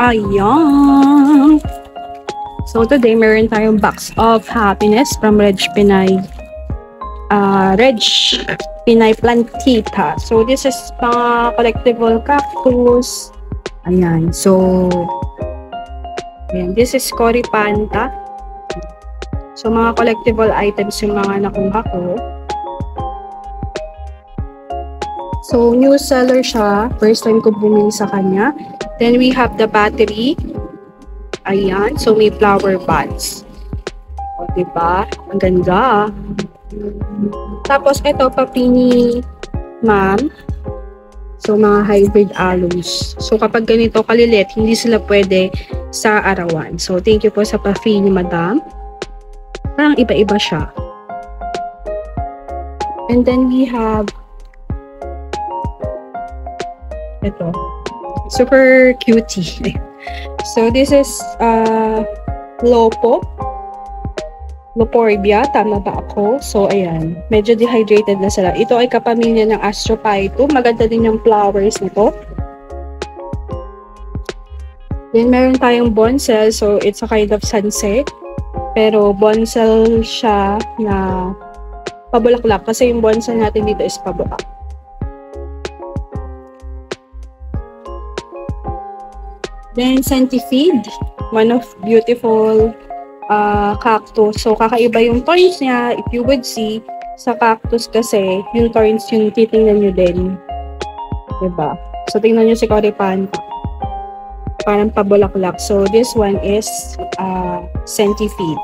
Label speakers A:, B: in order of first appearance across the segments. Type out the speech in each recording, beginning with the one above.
A: Ayan! So today, meron tayong box of happiness from Reg Pinay. Reg Pinay Plantita. So this is mga collectible cactus. Ayan. So, ayan. This is Coripanta. So mga collectible items yung mga nakuha ko. So new seller siya. First time ko bumili sa kanya. Then we have the battery. Ayan. So may flower buds. O, diba? Ang ganda. Tapos ito, papini ma'am. So mga hybrid aloes. So kapag ganito kalilit, hindi sila pwede sa arawan. So thank you po sa papini madam. Parang iba-iba siya. And then we have ito. Super cutie. So this is Loporbia, tama ba ako? So ayan, medyo dehydrated na sila. Ito ay kapamilya ng Astrophytum. Maganda din yung flowers nito. Then meron tayong bonsai. So it's a kind of sunset. Pero bonsai siya na pabulaklak kasi yung bonsai natin dito is pabulak. Then, centipede, one of beautiful cactus. So, kakaiba yung thorns niya. If you would see, sa cactus kasi, yung thorns yung titingnan nyo din. Diba? So, tingnan nyo si Coripanta. Parang pabulaklak. So, this one is centipede.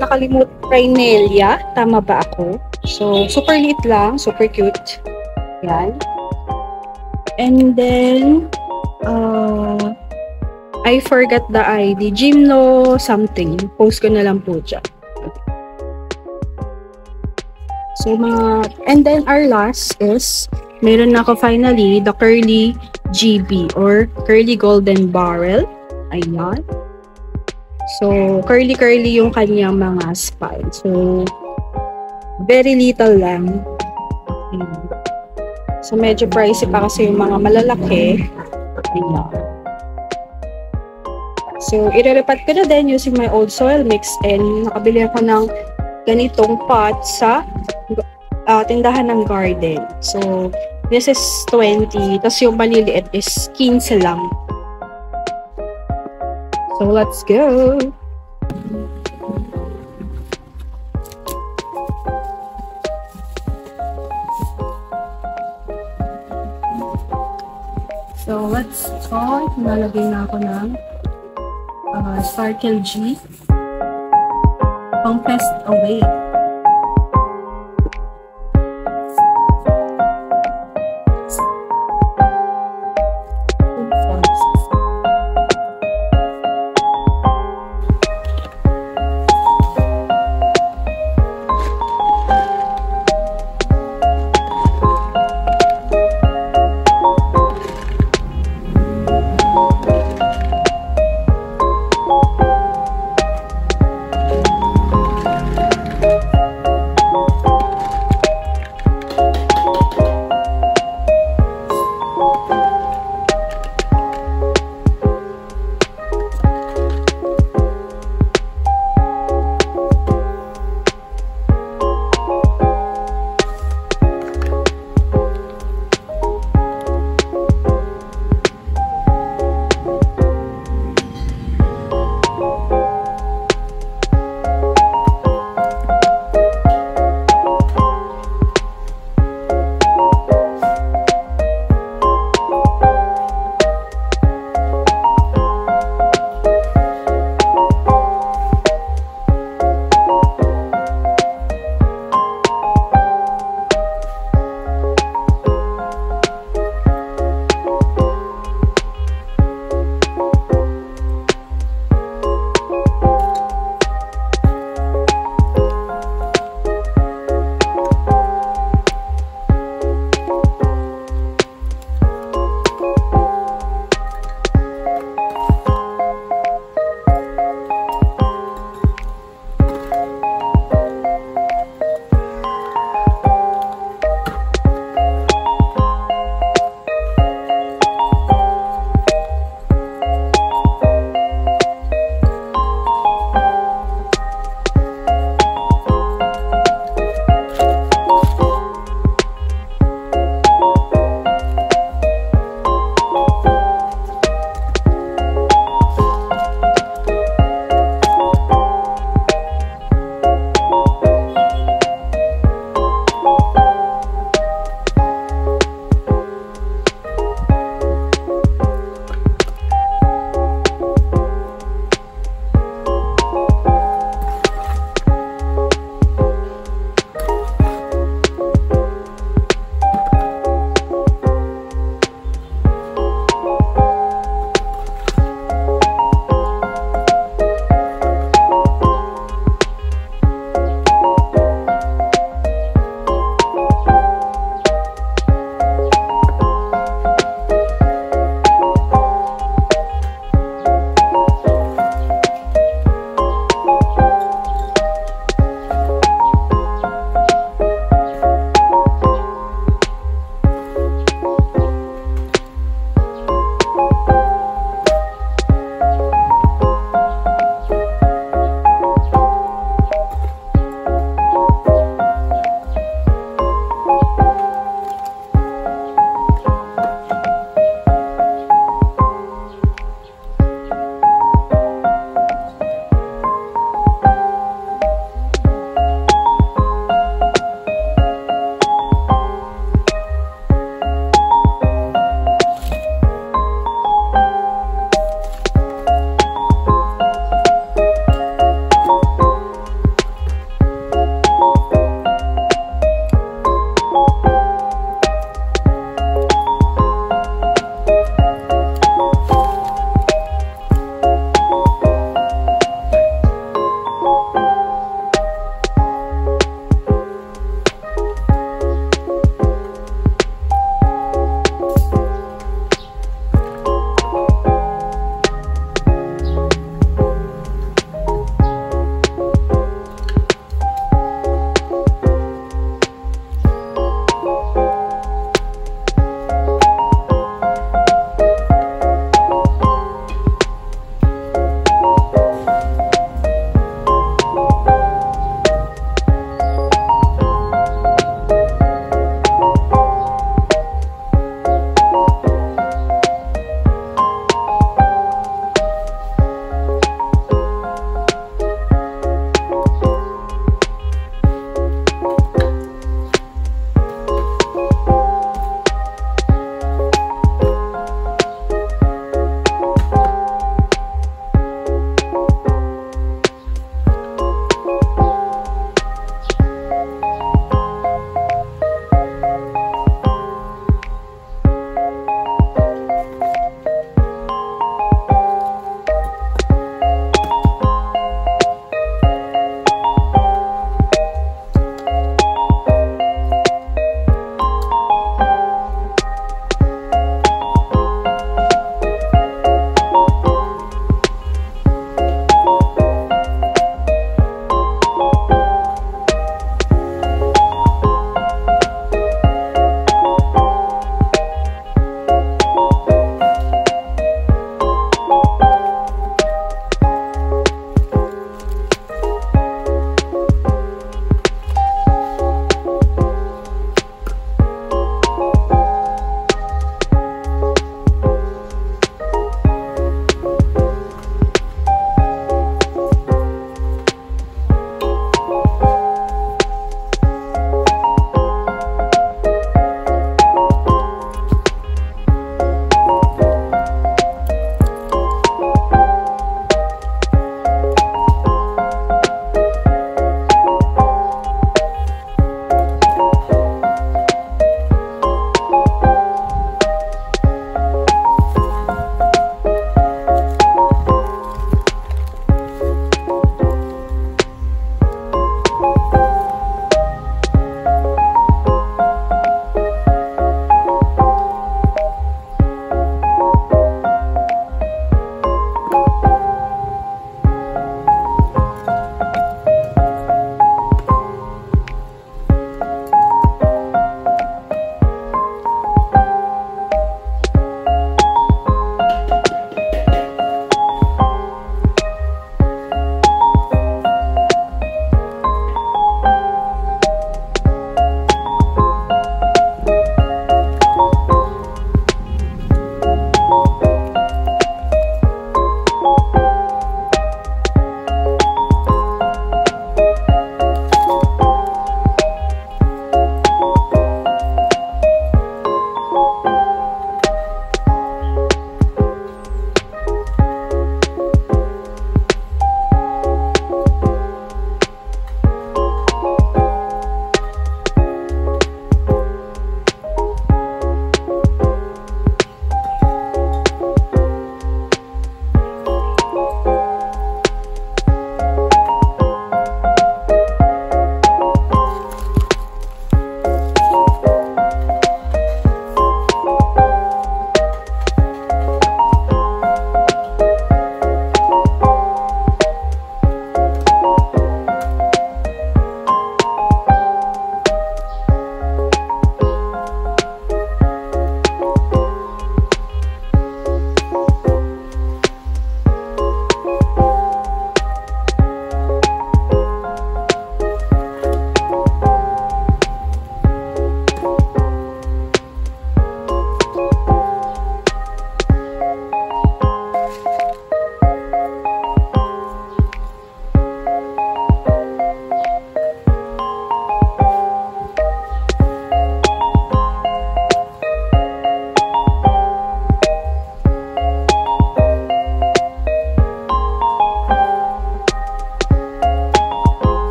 A: Nakalimut Rhinelia. Tama ba ako? So, super liit lang. Super cute. Yan. And then, I forgot the ID. Gymno something. Post ko na lang po dyan. So, and then our last is, meron na ako finally, the Curly GB or Curly Golden Barrel. Ayan. So, curly-curly yung kanyang mga spine. So, very little lang. So, medyo pricey pa kasi yung mga malalaki. Ayan. So, ire-repat ko na din using my old soil mix and nakabili ako ng ganitong pot sa tindahan ng garden. So, this is 20. Tapos yung maliliit is 15 lang. So, let's go! So, let's start. Nalagay na ako ng Sparkle G. Pang Pest Away.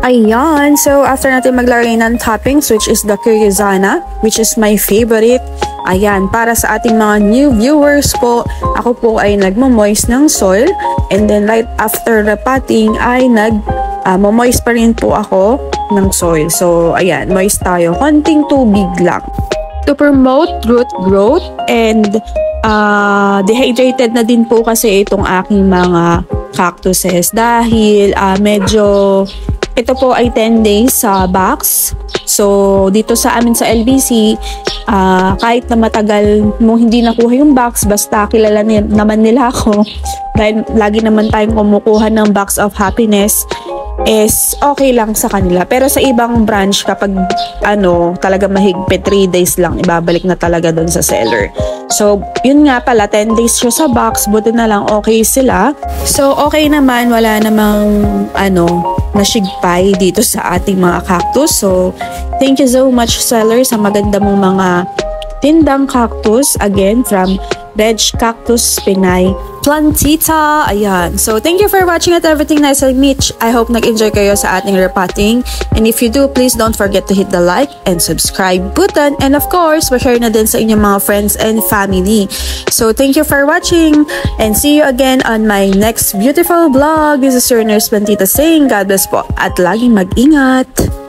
B: Ayan, so after natin maglagay ng toppings, which is the Curiosana, which is my favorite. Ayan, para sa ating mga new viewers po, ako po ay nagmo-moist ng soil. And then right after the potting ay moist pa rin po ako ng soil. So ayan, moist tayo. Konting tubig lang. To promote root growth and dehydrated na din po kasi itong aking mga cactuses dahil medyo ito po ay 10 days sa box. So, dito sa amin sa LBC, kahit na matagal mo hindi nakuha yung box, basta kilala naman nila ako. Dahil lagi naman tayong kumukuha ng box of happiness, is okay lang sa kanila. Pero sa ibang branch, kapag talaga mahigpit 3 days lang, ibabalik na talaga doon sa seller. So, yun nga pala, 10 days siya sa box, buti na lang okay sila. So, okay naman, wala namang nasigpay dito sa ating mga cactus. So, thank you so much seller sa maganda mong mga tindang cactus. Again, from Reg Cactus Pinay Plantita. Ayan. So, thank you for watching at everything nice and Mitch. I hope nag-enjoy kayo sa ating repotting. And if you do, please don't forget to hit the like and subscribe button. And of course, share na din sa inyong mga friends and family. So, thank you for watching and see you again on my next beautiful vlog. This is your Nurse Plantita saying God bless po at laging mag-ingat.